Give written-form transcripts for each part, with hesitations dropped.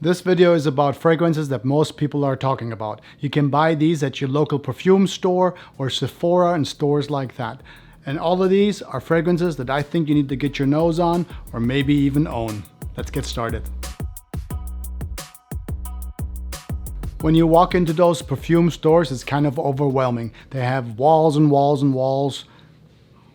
This video is about fragrances that most people are talking about. You can buy these at your local perfume store or Sephora and stores like that. And all of these are fragrances that I think you need to get your nose on or maybe even own. Let's get started. When you walk into those perfume stores, it's kind of overwhelming. They have walls and walls and walls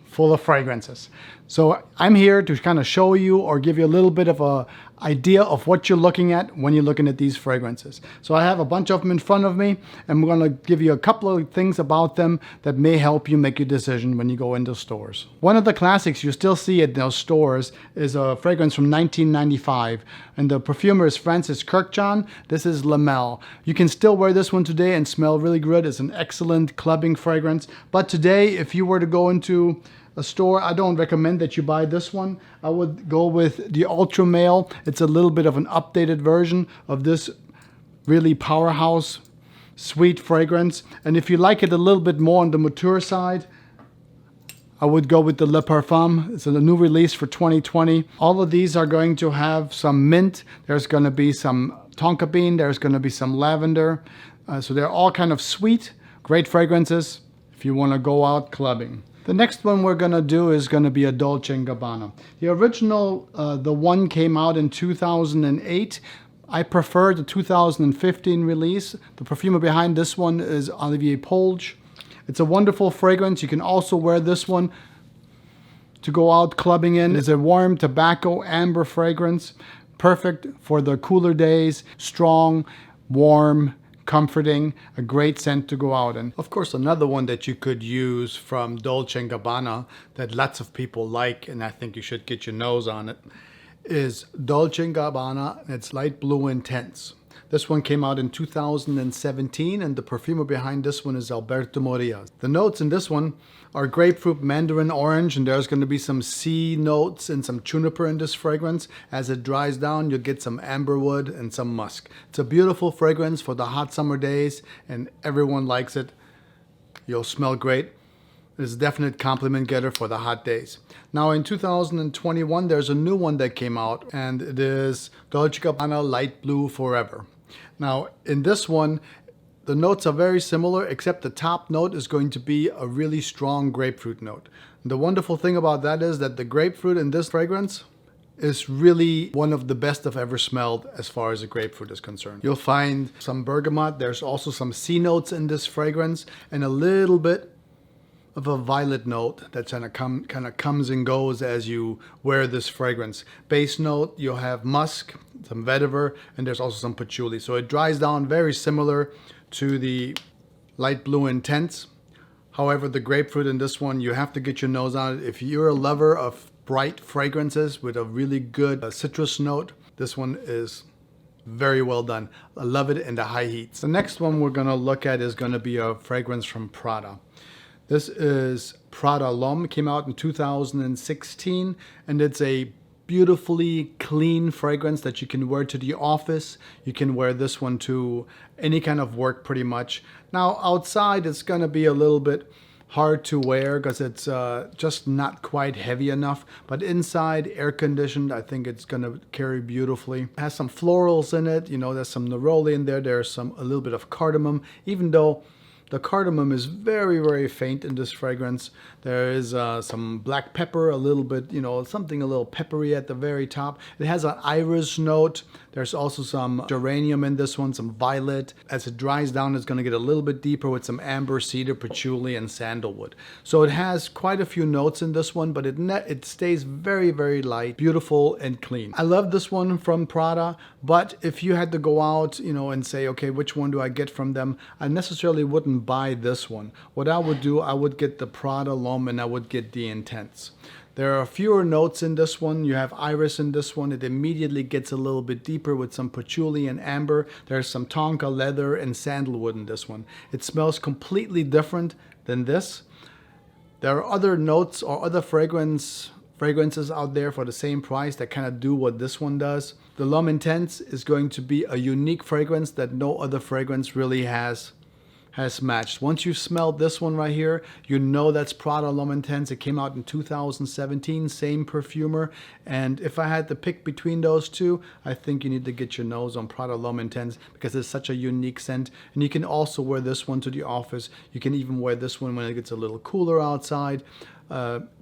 full of fragrances. So I'm here to kind of show you or give you a little bit of an idea of what you're looking at when you're looking at these fragrances. So I have a bunch of them in front of me, and I'm going to give you a couple of things about them that may help you make your decision when you go into stores. One of the classics you still see at those stores is a fragrance from 1995, and the perfumer is Francis Kurkdjian. This is Lamel. You can still wear this one today and smell really good. It's an excellent clubbing fragrance. But today, if you were to go into a store, I don't recommend that you buy this one. I would go with the Ultra Male. It's a little bit of an updated version of this really powerhouse sweet fragrance. And if you like it a little bit more on the mature side, I would go with the Le Parfum. It's a new release for 2020. All of these are going to have some mint. There's going to be some tonka bean. There's going to be some lavender. So they're all kind of sweet, great fragrances if you want to go out clubbing. The next one we're going to do is going to be a Dolce & Gabbana. The original, the one came out in 2008. I prefer the 2015 release. The perfumer behind this one is Jacques Polge. It's a wonderful fragrance. You can also wear this one to go out clubbing in. It's a warm tobacco amber fragrance. Perfect for the cooler days. Strong, warm, comforting, a great scent to go out in. Of course, another one that you could use from Dolce & Gabbana that lots of people like, and I think you should get your nose on it, is Dolce & Gabbana. It's Light Blue Intense. This one came out in 2017, and the perfumer behind this one is Alberto Morillas. The notes in this one are grapefruit, mandarin orange, and there's going to be some sea notes and some juniper in this fragrance. As it dries down, you'll get some amberwood and some musk. It's a beautiful fragrance for the hot summer days, and everyone likes it. You'll smell great. It's a definite compliment getter for the hot days. Now in 2021, there's a new one that came out, and it is Dolce & Gabbana Light Blue Forever. Now in this one, the notes are very similar, except the top note is going to be a really strong grapefruit note. The wonderful thing about that is that the grapefruit in this fragrance is really one of the best I've ever smelled as far as the grapefruit is concerned. You'll find some bergamot. There's also some sea notes in this fragrance, and a little bit of a violet note that kind of comes and goes as you wear this fragrance. Base note, you'll have musk, some vetiver, and there's also some patchouli. So it dries down very similar to the Light Blue Intense. However, the grapefruit in this one, you have to get your nose on it. If you're a lover of bright fragrances with a really good citrus note, this one is very well done. I love it in the high heats. The next one we're going to look at is going to be a fragrance from Prada. This is Prada L'Homme, came out in 2016, and it's a beautifully clean fragrance that you can wear to the office. You can wear this one to any kind of work pretty much. Now outside it's going to be a little bit hard to wear because it's just not quite heavy enough, but inside, air conditioned, I think it's going to carry beautifully. It has some florals in it, you know, there's some neroli in there, there's a little bit of cardamom, even though the cardamom is very, very faint in this fragrance. There is some black pepper, a little bit, you know, something a little peppery at the very top. It has an iris note. There's also some geranium in this one, some violet. As it dries down, it's going to get a little bit deeper with some amber, cedar, patchouli, and sandalwood. So it has quite a few notes in this one, but it stays very, very light, beautiful, and clean. I love this one from Prada, but if you had to go out, you know, and say, okay, which one do I get from them? I necessarily wouldn't buy this one. What I would do, I would get the Prada L'Homme, and I would get the Intense. There are fewer notes in this one. You have iris in this one. It immediately gets a little bit deeper with some patchouli and amber. There's some tonka leather and sandalwood in this one. It smells completely different than this. There are other notes or other fragrances out there for the same price that kind of do what this one does. The L'Homme Intense is going to be a unique fragrance that no other fragrance really has has matched. Once you smell this one right here, you know that's Prada L'Homme Intense. It came out in 2017, same perfumer. And if I had to pick between those two, I think you need to get your nose on Prada L'Homme Intense because it's such a unique scent. And you can also wear this one to the office. You can even wear this one when it gets a little cooler outside,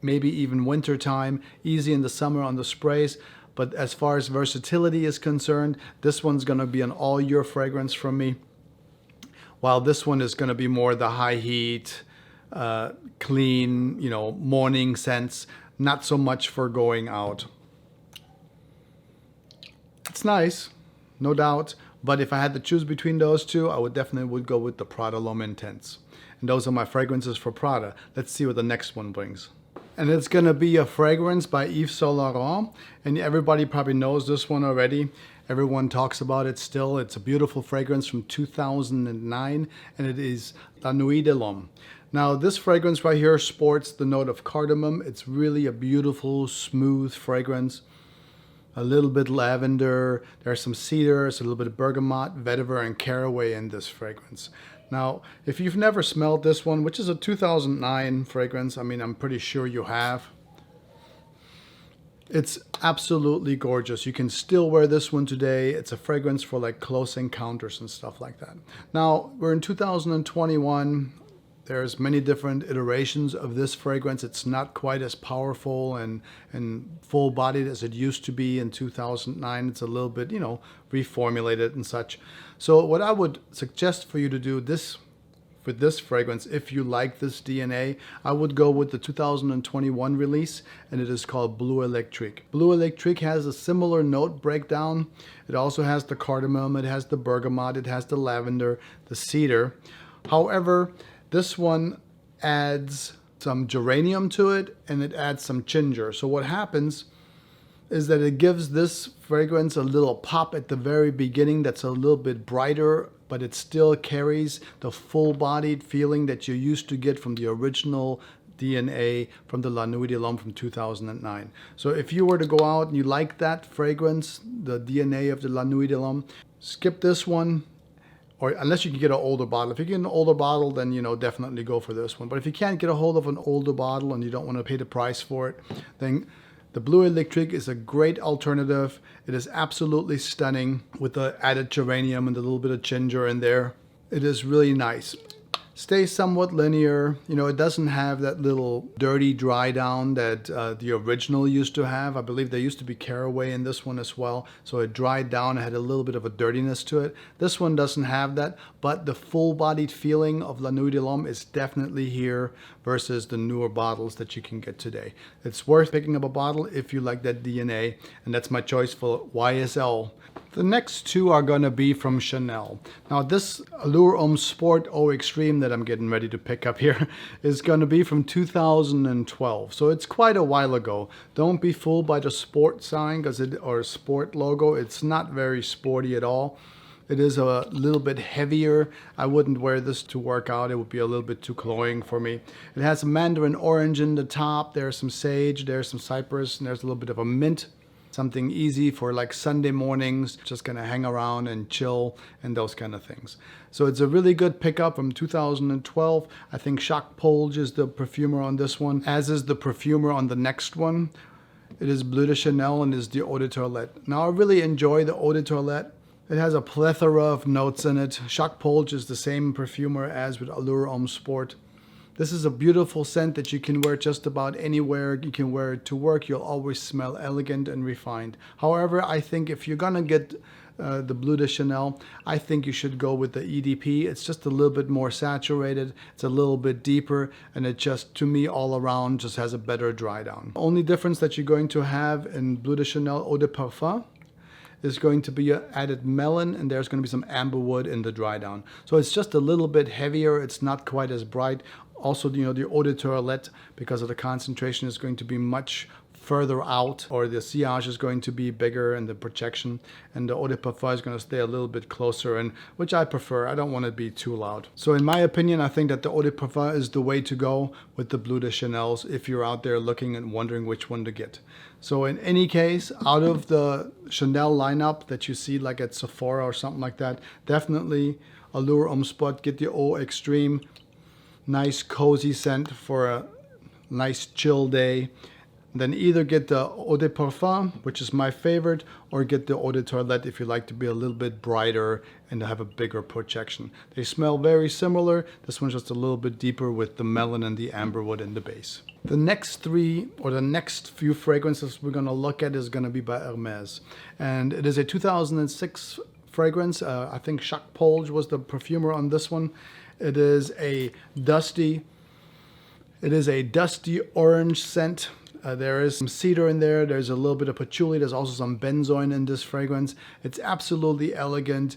maybe even winter time, easy in the summer on the sprays. But as far as versatility is concerned, this one's going to be an all-year fragrance from me, while this one is going to be more the high heat, clean, you know, morning scents, not so much for going out. It's nice, no doubt, but if I had to choose between those two, I would definitely go with the Prada L'Homme Intense. And those are my fragrances for Prada. Let's see what the next one brings. And it's going to be a fragrance by Yves Saint Laurent. And everybody probably knows this one already. Everyone talks about it still. It's a beautiful fragrance from 2009. And it is La Nuit de l'Homme. Now this fragrance right here sports the note of cardamom. It's really a beautiful, smooth fragrance. A little bit lavender. There's some cedar. There's a little bit of bergamot, vetiver, and caraway in this fragrance. Now, if you've never smelled this one, which is a 2009 fragrance, I mean, I'm pretty sure you have. It's absolutely gorgeous. You can still wear this one today. It's a fragrance for like close encounters and stuff like that. Now, we're in 2021. There's many different iterations of this fragrance. It's not quite as powerful and full-bodied as it used to be in 2009. It's a little bit, you know, reformulated and such. So what I would suggest for you to do with this fragrance, if you like this DNA, I would go with the 2021 release, and it is called BLEU ELECTRIQUE. BLEU ELECTRIQUE has a similar note breakdown. It also has the cardamom, it has the bergamot, it has the lavender, the cedar. However, this one adds some geranium to it, and it adds some ginger. So what happens is that it gives this fragrance a little pop at the very beginning that's a little bit brighter, but it still carries the full-bodied feeling that you used to get from the original DNA from the La Nuit de l'Homme from 2009. So if you were to go out and you like that fragrance, the DNA of the La Nuit de l'Homme, skip this one. Or unless you can get an older bottle. If you get an older bottle, then, you know, definitely go for this one. But if you can't get a hold of an older bottle and you don't want to pay the price for it, then the BLEU ELECTRIQUE is a great alternative. It is absolutely stunning with the added geranium and a little bit of ginger in there. It is really nice. Stays somewhat linear. You know, it doesn't have that little dirty dry down that the original used to have. I believe there used to be caraway in this one as well. So it dried down, it had a little bit of a dirtiness to it. This one doesn't have that, but the full-bodied feeling of La Nuit de l'Homme is definitely here versus the newer bottles that you can get today. It's worth picking up a bottle if you like that DNA, and that's my choice for YSL. The next two are going to be from Chanel. Now this Allure Homme Sport Eau Extreme that I'm getting ready to pick up here is going to be from 2012. So it's quite a while ago. Don't be fooled by the sport sign or sport logo. It's not very sporty at all. It is a little bit heavier. I wouldn't wear this to work out. It would be a little bit too cloying for me. It has a mandarin orange in the top. There's some sage, there's some cypress, and there's a little bit of a mint. Something easy for like Sunday mornings, just gonna hang around and chill and those kind of things. So it's a really good pickup from 2012. I think Jacques Polge is the perfumer on this one, as is the perfumer on the next one. It is Bleu de Chanel and is the Eau de Toilette. Now I really enjoy the Eau de Toilette. It has a plethora of notes in it. Jacques Polge is the same perfumer as with Allure Homme Sport. This is a beautiful scent that you can wear just about anywhere. You can wear it to work. You'll always smell elegant and refined. However, I think if you're gonna get the Bleu de Chanel, I think you should go with the EDP. It's just a little bit more saturated. It's a little bit deeper, and it just, to me, all around just has a better dry down. The only difference that you're going to have in Bleu de Chanel Eau de Parfum is going to be added melon, and there's going to be some amber wood in the dry down. So it's just a little bit heavier. It's not quite as bright. Also, you know, the Eau de Toilette, because of the concentration, is going to be much further out, or the sillage is going to be bigger and the projection, and the Eau de Parfum is going to stay a little bit closer, and which I prefer. I don't want to be too loud. So in my opinion, I think that the Eau de Parfum is the way to go with the Bleu de Chanel's if you're out there looking and wondering which one to get. So in any case, out of the Chanel lineup that you see like at Sephora or something like that, definitely Allure Spot, get the Eau Extreme. Nice cozy scent for a nice chill day. Then either get the Eau de Parfum, which is my favorite, or get the Eau de Toilette if you like to be a little bit brighter and have a bigger projection. They smell very similar. This one's just a little bit deeper with the melon and the amberwood in the base. The next three, or the next few fragrances we're going to look at is going to be by Hermes. And it is a 2006 fragrance. I think Jacques Polge was the perfumer on this one. It is a dusty orange scent. There is some cedar in there. There's a little bit of patchouli. There's also some benzoin in this fragrance. It's absolutely elegant.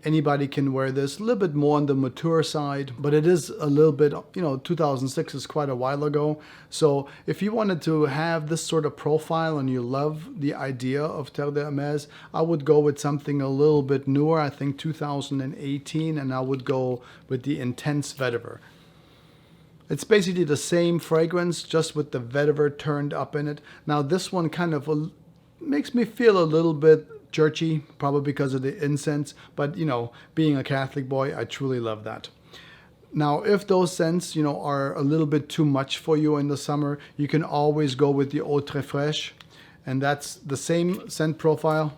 Anybody can wear this. A little bit more on the mature side, but it is a little bit, 2006 is quite a while ago. So if you wanted to have this sort of profile and you love the idea of Terre D Hermes, I would go with something a little bit newer. I think 2018, and I would go with the Intense Vetiver. It's basically the same fragrance, just with the vetiver turned up in it. Now this one kind of makes me feel a little bit churchy, probably because of the incense. But, being a Catholic boy, I truly love that. Now, if those scents, are a little bit too much for you in the summer, you can always go with the Eau Très Fraîche. And that's the same scent profile,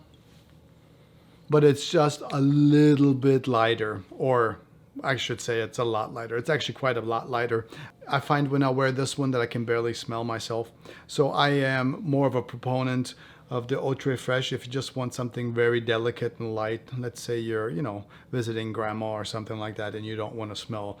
but it's just a little bit lighter, or I should say it's a lot lighter. It's actually quite a lot lighter. I find when I wear this one that I can barely smell myself. So I am more of a proponent of the Eau Très Fraîche if you just want something very delicate and light. Let's say you're, visiting grandma or something like that and you don't want to smell,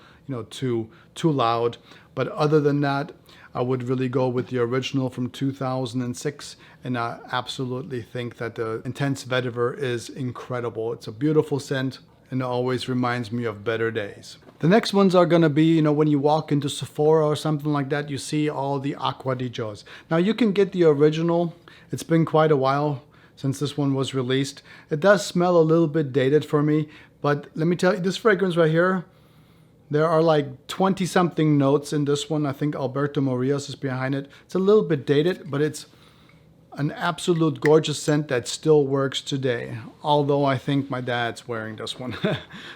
too loud. But other than that, I would really go with the original from 2006. And I absolutely think that the Intense Vetiver is incredible. It's a beautiful scent, and it always reminds me of better days. The next ones are going to be, when you walk into Sephora or something like that, you see all the ACQUA de Joes. Now you can get the original. It's been quite a while since this one was released. It does smell a little bit dated for me, but let me tell you, this fragrance right here, there are like 20 something notes in this one. I think Alberto Morillas is behind it. It's a little bit dated, but it's an absolute gorgeous scent that still works today, although I think my dad's wearing this one.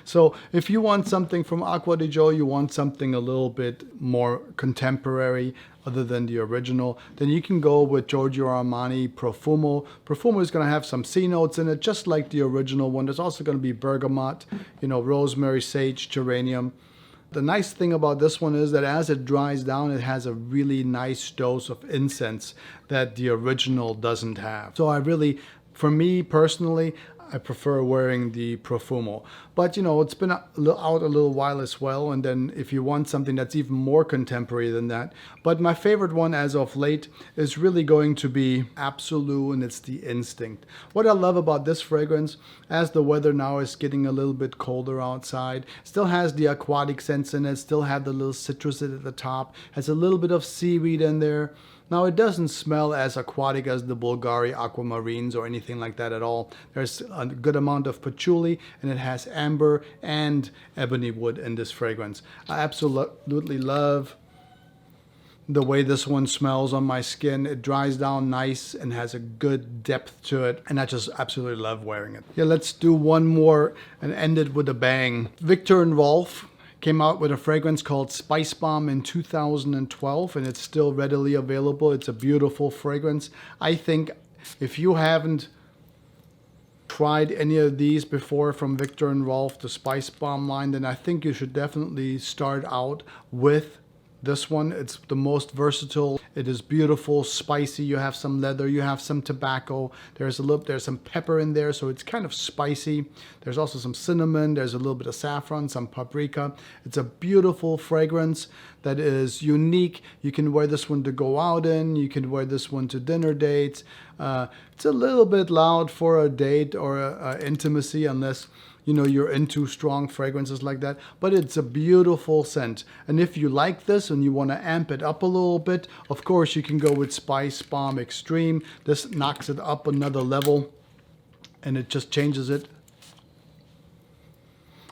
So if you want something from ACQUA de Joe, you want something a little bit more contemporary other than the original, then you can go with Giorgio Armani Profumo. Profumo is going to have some C notes in it, just like the original one. There's also going to be bergamot, rosemary, sage, geranium. The nice thing about this one is that as it dries down, it has a really nice dose of incense that the original doesn't have. So for me personally, I prefer wearing the Profumo. But, it's been out a little while as well. And then if you want something that's even more contemporary than that. But my favorite one as of late is really going to be Absolute, and it's the Instinct. What I love about this fragrance, as the weather now is getting a little bit colder outside, still has the aquatic scents in it, still have the little citrus at the top, has a little bit of seaweed in there. Now, it doesn't smell as aquatic as the Bulgari aquamarines or anything like that at all. There's a good amount of patchouli, and it has amber and ebony wood in this fragrance. I absolutely love the way this one smells on my skin. It dries down nice and has a good depth to it, and I just absolutely love wearing it. Yeah, let's do one more and end it with a bang. Viktor and Rolf came out with a fragrance called Spice Bomb in 2012, and it's still readily available. It's a beautiful fragrance. I think if you haven't tried any of these before from Viktor and Rolf, the Spice Bomb line, then I think you should definitely start out with this one. It's the most versatile. It is beautiful, spicy. You have some leather, you have some tobacco. There's some pepper in there, so it's kind of spicy. There's also some cinnamon. There's a little bit of saffron, some paprika. It's a beautiful fragrance that is unique. You can wear this one to go out in. You can wear this one to dinner dates. It's a little bit loud for a date or a intimacy, unless you're into strong fragrances like that, but it's a beautiful scent. And if you like this and you want to amp it up a little bit, of course you can go with Spice Bomb Extreme. This knocks it up another level, and it just changes it.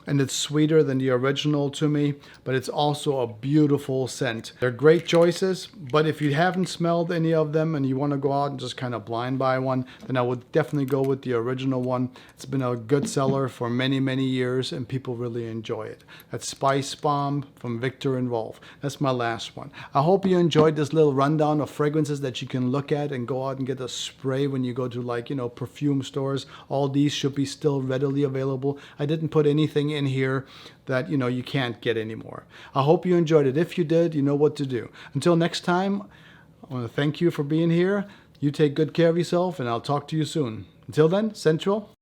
and it's sweeter than the original to me, but it's also a beautiful scent. They're great choices, but if you haven't smelled any of them and you want to go out and just kind of blind buy one, then I would definitely go with the original one. It's been a good seller for many, many years, and people really enjoy it. That's Spice Bomb from Victor and Rolf. That's my last one. I hope you enjoyed this little rundown of fragrances that you can look at and go out and get a spray when you go to, like, you know, perfume stores. All these should be still readily available. I didn't put anything in here that, you know, you can't get anymore. I hope you enjoyed it. If you did, you know what to do. Until next time, I want to thank you for being here. You take good care of yourself, and I'll talk to you soon. Until then, Central.